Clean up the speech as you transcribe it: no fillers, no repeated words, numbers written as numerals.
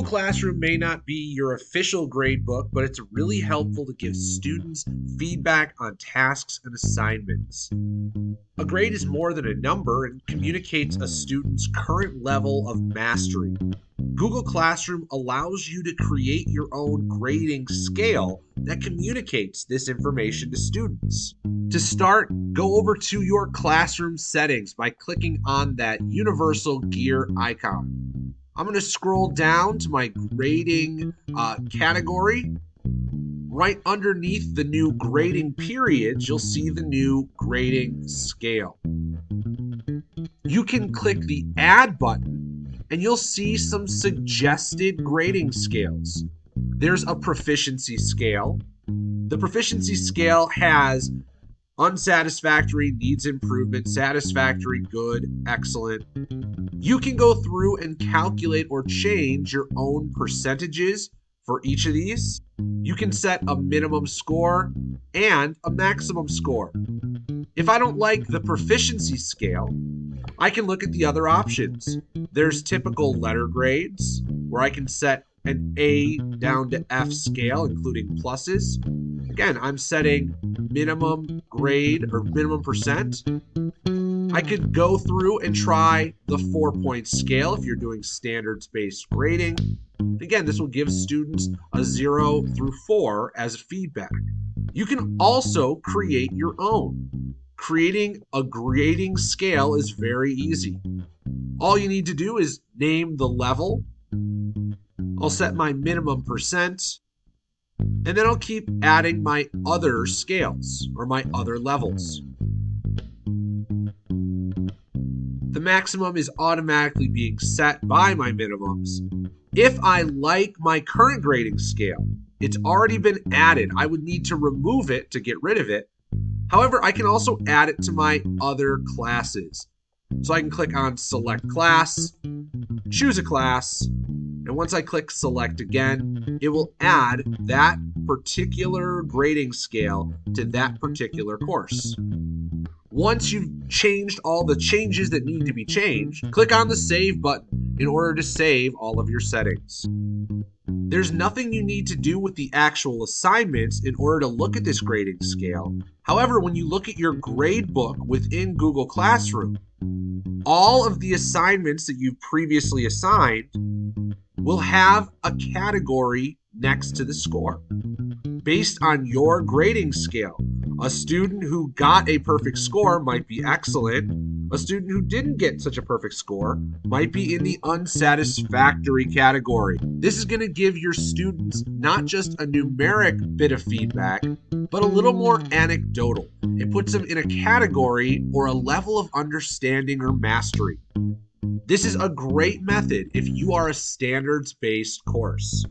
Google Classroom may not be your official gradebook, but it's really helpful to give students feedback on tasks and assignments. A grade is more than a number and communicates a student's current level of mastery. Google Classroom allows you to create your own grading scale that communicates this information to students. To start, go over to your classroom settings by clicking on that universal gear icon. I'm going to scroll down to my grading category. Right underneath the new grading periods, you'll see the new grading scale. You can click the Add button and you'll see some suggested grading scales. There's a proficiency scale. The proficiency scale has unsatisfactory, needs improvement, satisfactory, good, excellent. You can go through and calculate or change your own percentages for each of these. You can set a minimum score and a maximum score. If I don't like the proficiency scale, I can look at the other options. There's typical letter grades where I can set an A down to F scale, including pluses. Again, I'm setting minimum grade or minimum percent. I could go through and try the 4-point scale if you're doing standards-based grading. Again, this will give students a 0 through 4 as feedback. You can also create your own. Creating a grading scale is very easy. All you need to do is name the level. I'll set my minimum percent, and then I'll keep adding my other scales or my other levels. The maximum is automatically being set by my minimums. If I like my current grading scale, it's already been added. I would need to remove it to get rid of it. However, I can also add it to my other classes. So I can click on Select Class, choose a class, and once I click Select again, it will add that particular grading scale to that particular course. Once you've changed all the changes that need to be changed, click on the Save button in order to save all of your settings. There's nothing you need to do with the actual assignments in order to look at this grading scale. However, when you look at your gradebook within Google Classroom, all of the assignments that you've previously assigned will have a category next to the score based on your grading scale. A student who got a perfect score might be excellent. A student who didn't get such a perfect score might be in the unsatisfactory category. This is going to give your students not just a numeric bit of feedback, but a little more anecdotal. It puts them in a category or a level of understanding or mastery. This is a great method if you are a standards-based course.